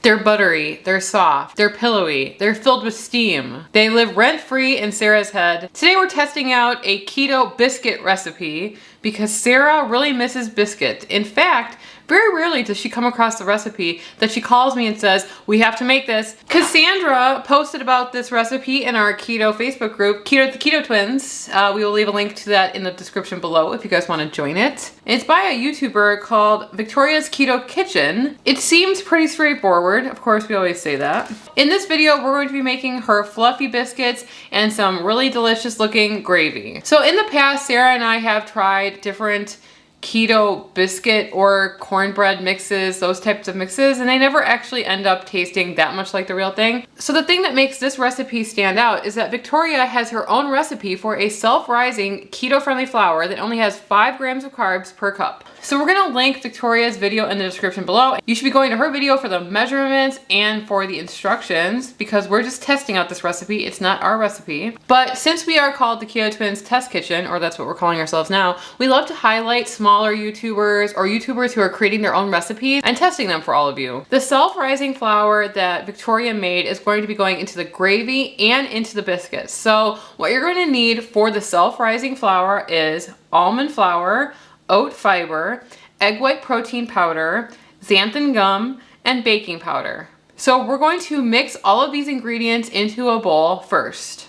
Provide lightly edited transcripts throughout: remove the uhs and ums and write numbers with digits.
They're buttery, they're soft, they're pillowy, they're filled with steam. They live rent-free in Sarah's head. Today we're testing out a keto biscuit recipe because Sarah really misses biscuit. In fact, very rarely does she come across the recipe that she calls me and says, we have to make this. Cassandra posted about this recipe in our keto Facebook group, Keto the Ketotwins. We will leave a link to that in the description below if you guys want to join it. It's by a YouTuber called Victoria's Keto Kitchen. It seems pretty straightforward. Of course, we always say that. In this video, we're going to be making her fluffy biscuits and some really delicious looking gravy. So in the past, Sarah and I have tried different keto biscuit or cornbread mixes, those types of mixes, and they never actually end up tasting that much like the real thing. So the thing that makes this recipe stand out is that Victoria has her own recipe for a self-rising keto-friendly flour that only has 5 grams of carbs per cup. So we're gonna link Victoria's video in the description below. You should be going to her video for the measurements and for the instructions because we're just testing out this recipe. It's not our recipe. But since we are called the Keto Twins Test Kitchen, or that's what we're calling ourselves now, we love to highlight smaller YouTubers or YouTubers who are creating their own recipes and testing them for all of you. The self-rising flour that Victoria made is going to be going into the gravy and into the biscuits. So what you're going to need for the self-rising flour is almond flour, oat fiber, egg white protein powder, xanthan gum, and baking powder. So we're going to mix all of these ingredients into a bowl first.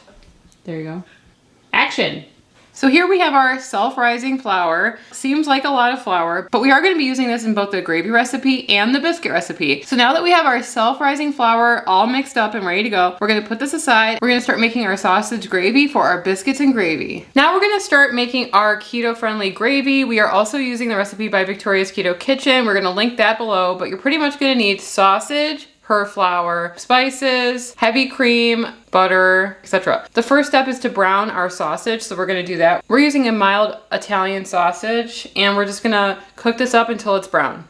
There you go. Action! So here we have our self-rising flour. Seems like a lot of flour, but we are going to be using this in both the gravy recipe and the biscuit recipe. So now that we have our self-rising flour all mixed up and ready to go, we're going to put this aside. We're going to start making our sausage gravy for our biscuits and gravy. Now we're going to start making our keto-friendly gravy. We are also using the recipe by Victoria's Keto Kitchen. We're going to link that below, but you're pretty much going to need sausage, her flour, spices, heavy cream, butter, etc. The first step is to brown our sausage, so we're gonna do that. We're using a mild Italian sausage, and we're just gonna cook this up until it's brown.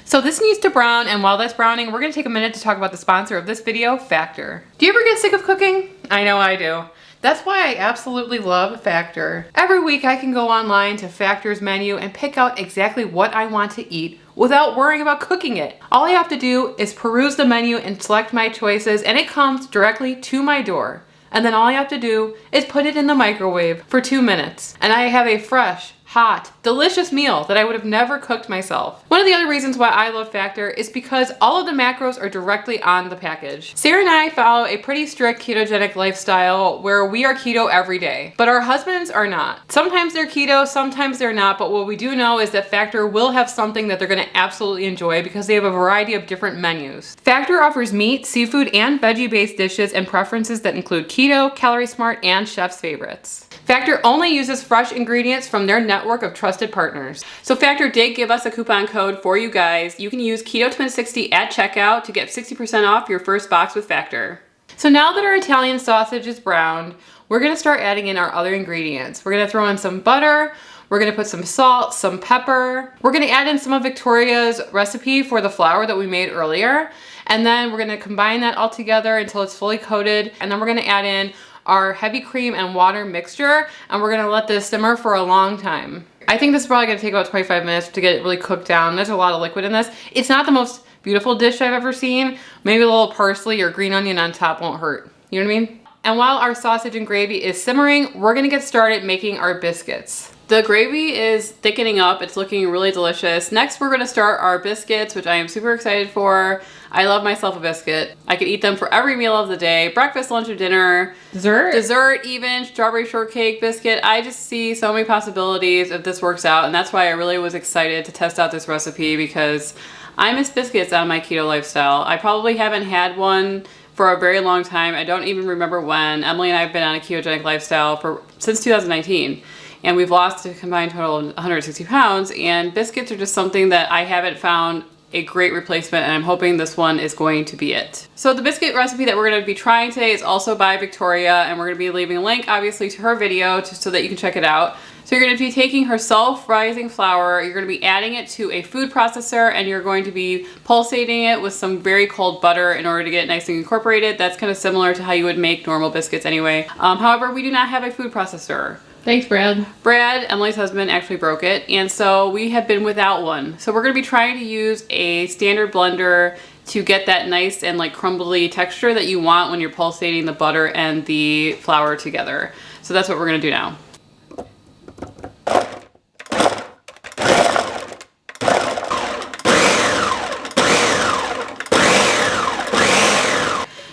So this needs to brown, and while that's browning, we're gonna take a minute to talk about the sponsor of this video, Factor. Do you ever get sick of cooking? I know I do. That's why I absolutely love Factor. Every week I can go online to Factor's menu and pick out exactly what I want to eat without worrying about cooking it. All I have to do is peruse the menu and select my choices, and it comes directly to my door. And then all I have to do is put it in the microwave for 2 minutes, and I have a fresh, hot, delicious meal that I would have never cooked myself. One of the other reasons why I love Factor is because all of the macros are directly on the package. Sarah and I follow a pretty strict ketogenic lifestyle where we are keto every day, but our husbands are not. Sometimes they're keto, sometimes they're not, but what we do know is that Factor will have something that they're gonna absolutely enjoy because they have a variety of different menus. Factor offers meat, seafood, and veggie-based dishes and preferences that include keto, calorie smart, and chef's favorites. Factor only uses fresh ingredients from their network of trusted partners. So Factor did give us a coupon code for you guys. You can use KetoTwins60 at checkout to get 60% off your first box with Factor. So now that our Italian sausage is browned, we're gonna start adding in our other ingredients. We're gonna throw in some butter, we're gonna put some salt, some pepper. We're gonna add in some of Victoria's recipe for the flour that we made earlier. And then we're gonna combine that all together until it's fully coated. And then we're gonna add in our heavy cream and water mixture, and we're gonna let this simmer for a long time. I think this is probably gonna take about 25 minutes to get it really cooked down. There's a lot of liquid in this. It's not the most beautiful dish I've ever seen. Maybe a little parsley or green onion on top won't hurt. You know what I mean? And while our sausage and gravy is simmering, we're gonna get started making our biscuits. The gravy is thickening up. It's looking really delicious. Next, we're gonna start our biscuits, which I am super excited for. I love myself a biscuit. I could eat them for every meal of the day, breakfast, lunch, or dinner. Dessert even, strawberry shortcake biscuit. I just see so many possibilities if this works out, and that's why I really was excited to test out this recipe because I miss biscuits on my keto lifestyle. I probably haven't had one for a very long time. I don't even remember when. Emily and I have been on a ketogenic lifestyle since 2019. And we've lost a combined total of 160 pounds, and biscuits are just something that I haven't found a great replacement, and I'm hoping this one is going to be it. So the biscuit recipe that we're going to be trying today is also by Victoria, and we're going to be leaving a link obviously to her video just so that you can check it out. So you're going to be taking her self-rising flour, you're going to be adding it to a food processor, and you're going to be pulsating it with some very cold butter in order to get it nice and incorporated. That's kind of similar to how you would make normal biscuits anyway. However, we do not have a food processor. Thanks, Brad. Brad, Emily's husband, actually broke it, and so we have been without one. So we're gonna be trying to use a standard blender to get that nice and like crumbly texture that you want when you're pulsating the butter and the flour together. So that's what we're gonna do now.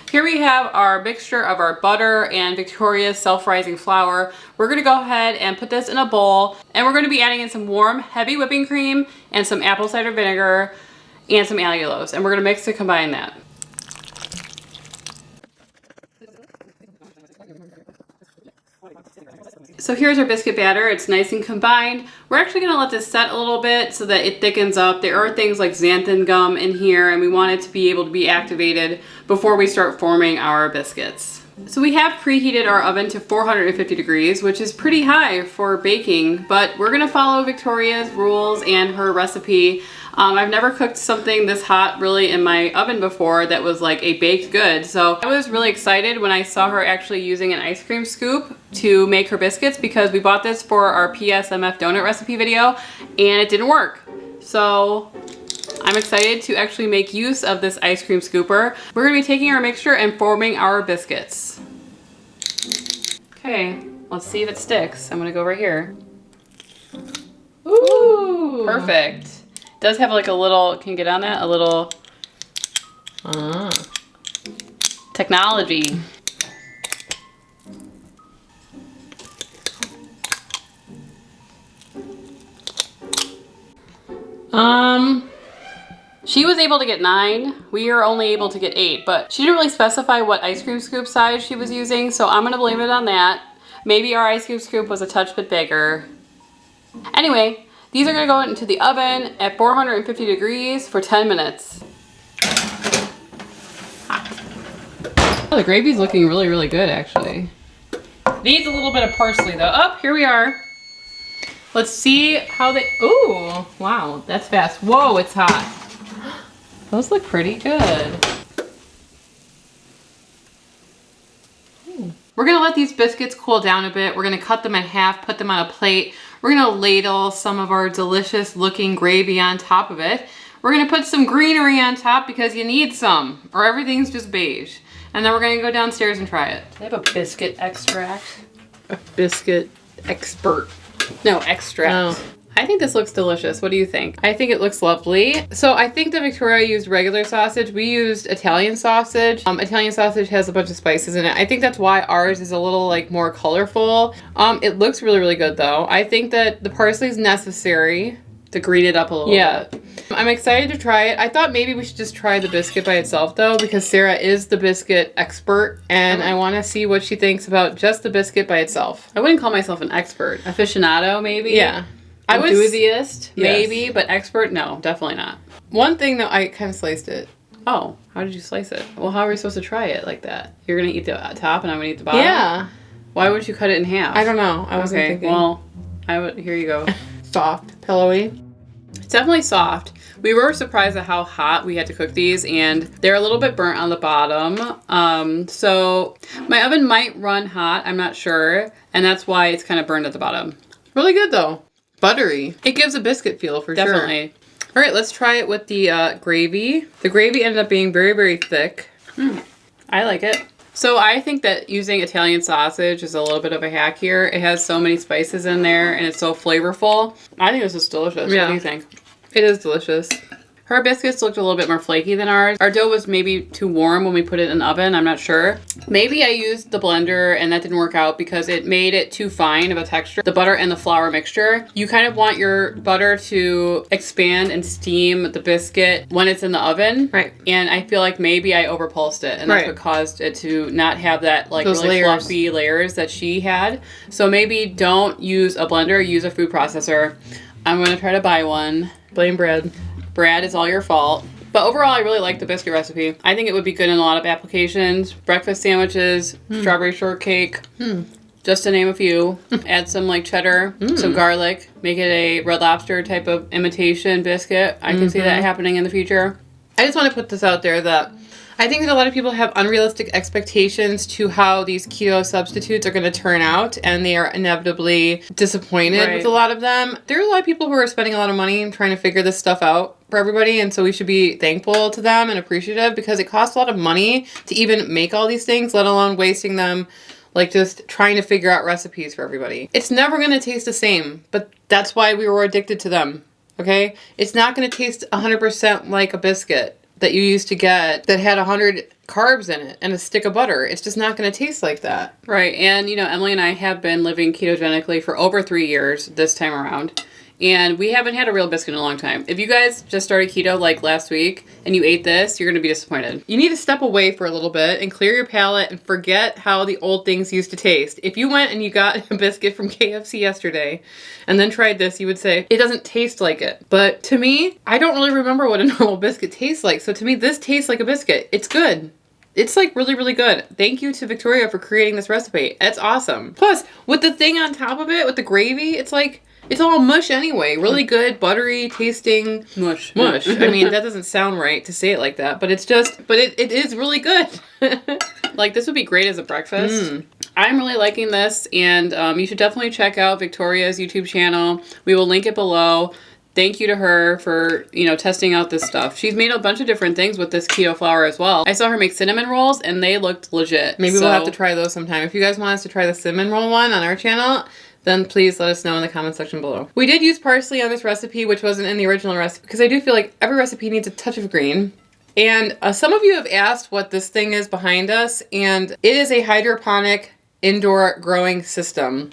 Here we have our mixture of our butter and Victoria's self-rising flour. We're gonna go ahead and put this in a bowl, and we're gonna be adding in some warm, heavy whipping cream and some apple cider vinegar and some allulose, and we're gonna mix to combine that. So here's our biscuit batter. It's nice and combined. We're actually gonna let this set a little bit so that it thickens up. There are things like xanthan gum in here, and we want it to be able to be activated before we start forming our biscuits. So we have preheated our oven to 450 degrees, which is pretty high for baking, but we're gonna follow Victoria's rules and her recipe. I've never cooked something this hot really in my oven before that was like a baked good. So I was really excited when I saw her actually using an ice cream scoop to make her biscuits, because we bought this for our PSMF donut recipe video and it didn't work. So I'm excited to actually make use of this ice cream scooper. We're gonna be taking our mixture and forming our biscuits. Okay, let's see if it sticks. I'm gonna go right here. Ooh, perfect. Does have like a little, can you get on that? A little technology. She was able to get 9. We are only able to get 8, but she didn't really specify what ice cream scoop size she was using, so I'm gonna blame it on that. Maybe our ice cream scoop was a touch bit bigger. Anyway, these are gonna go into the oven at 450 degrees for 10 minutes. Oh, the gravy's looking really, really good, actually. Needs a little bit of parsley, though. Oh, here we are. Let's see how they, ooh, wow, that's fast. Whoa, it's hot. Those look pretty good. We're gonna let these biscuits cool down a bit. We're gonna cut them in half, put them on a plate. We're gonna ladle some of our delicious looking gravy on top of it. We're gonna put some greenery on top because you need some, or everything's just beige. And then we're gonna go downstairs and try it. I have a biscuit extract. A biscuit expert. No, extract. Oh. I think this looks delicious. What do you think? I think it looks lovely. So I think that Victoria used regular sausage. We used Italian sausage. Italian sausage has a bunch of spices in it. I think that's why ours is a little like more colorful. It looks really, really good though. I think that the parsley is necessary to green it up a little bit. I'm excited to try it. I thought maybe we should just try the biscuit by itself though, because Sarah is the biscuit expert and I want to see what she thinks about just the biscuit by itself. I wouldn't call myself an expert. Aficionado maybe? Yeah. Enthusiast, maybe, but expert, no, definitely not. One thing though, I kind of sliced it. Oh, how did you slice it? Well, how are we supposed to try it like that? You're gonna eat the top and I'm gonna eat the bottom? Yeah. Why would you cut it in half? I don't know. I wasn't thinking. Well, here you go. Soft, pillowy. It's definitely soft. We were surprised at how hot we had to cook these, and they're a little bit burnt on the bottom. So my oven might run hot, I'm not sure, and that's why it's kind of burned at the bottom. Really good though. Buttery. It gives a biscuit feel for sure. Definitely. All right, let's try it with the gravy. The gravy ended up being very, very thick. I like it. So I think that using Italian sausage is a little bit of a hack here. It has so many spices in there and it's so flavorful. I think this is delicious. Yeah. What do you think? It is delicious. Her biscuits looked a little bit more flaky than ours. Our dough was maybe too warm when we put it in the oven. I'm not sure. Maybe I used the blender and that didn't work out because it made it too fine of a texture. The butter and the flour mixture. You kind of want your butter to expand and steam the biscuit when it's in the oven. Right. And I feel like maybe I overpulsed it and that's what caused it to not have that like those really fluffy layers that she had. So maybe don't use a blender, use a food processor. I'm going to try to buy one. Blame Brad. Brad, it's all your fault. But overall, I really like the biscuit recipe. I think it would be good in a lot of applications. Breakfast sandwiches, strawberry shortcake, just to name a few. Add some like cheddar, some garlic. Make it a Red Lobster type of imitation biscuit. I can see that happening in the future. I just want to put this out there that I think that a lot of people have unrealistic expectations to how these keto substitutes are going to turn out, and they are inevitably disappointed with a lot of them. There are a lot of people who are spending a lot of money trying to figure this stuff out for everybody, and so we should be thankful to them and appreciative, because it costs a lot of money to even make all these things, let alone wasting them like just trying to figure out recipes for everybody. It's never going to taste the same, but that's why we were addicted to them, okay? It's not going to taste 100% like a biscuit that you used to get that had 100 carbs in it and a stick of butter. It's just not going to taste like that. Right. And, you know, Emily and I have been living ketogenically for over 3 years this time around. And we haven't had a real biscuit in a long time. If you guys just started keto like last week and you ate this, you're going to be disappointed. You need to step away for a little bit and clear your palate and forget how the old things used to taste. If you went and you got a biscuit from KFC yesterday and then tried this, you would say, it doesn't taste like it. But to me, I don't really remember what a normal biscuit tastes like. So to me, this tastes like a biscuit. It's good. It's like really, really good. Thank you to Victoria for creating this recipe. It's awesome. Plus, with the thing on top of it, with the gravy, it's like, it's all mush anyway. Really good, buttery tasting mush. I mean, that doesn't sound right to say it like that, but it's just, but it is really good. Like, this would be great as a breakfast. I'm really liking this, and you should definitely check out Victoria's YouTube channel. We will link it below. Thank you to her for, you know, testing out this stuff. She's made a bunch of different things with this keto flour as well. I saw her make cinnamon rolls, and they looked legit. Maybe we'll have to try those sometime. If you guys want us to try the cinnamon roll one on our channel, then please let us know in the comment section below. We did use parsley on this recipe, which wasn't in the original recipe, because I do feel like every recipe needs a touch of green. And some of you have asked what this thing is behind us, and it is a hydroponic indoor growing system.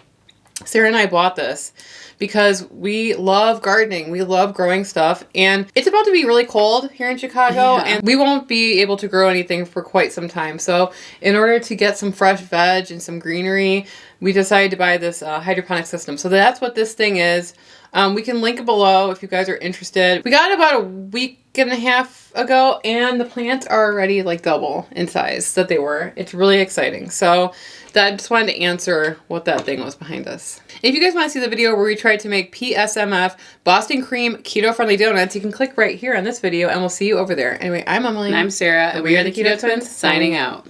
Sarah and I bought this because we love gardening. We love growing stuff, and it's about to be really cold here in Chicago, and we won't be able to grow anything for quite some time. So in order to get some fresh veg and some greenery, we decided to buy this hydroponic system. So that's what this thing is. We can link it below if you guys are interested. We got it about a week and a half ago, and the plants are already like double in size that they were. It's really exciting. So I just wanted to answer what that thing was behind us. If you guys want to see the video where we tried to make PSMF Boston Cream Keto-Friendly Donuts, you can click right here on this video, and we'll see you over there. Anyway, I'm Emily. And I'm Sarah, and we are the Keto Twins, signing out.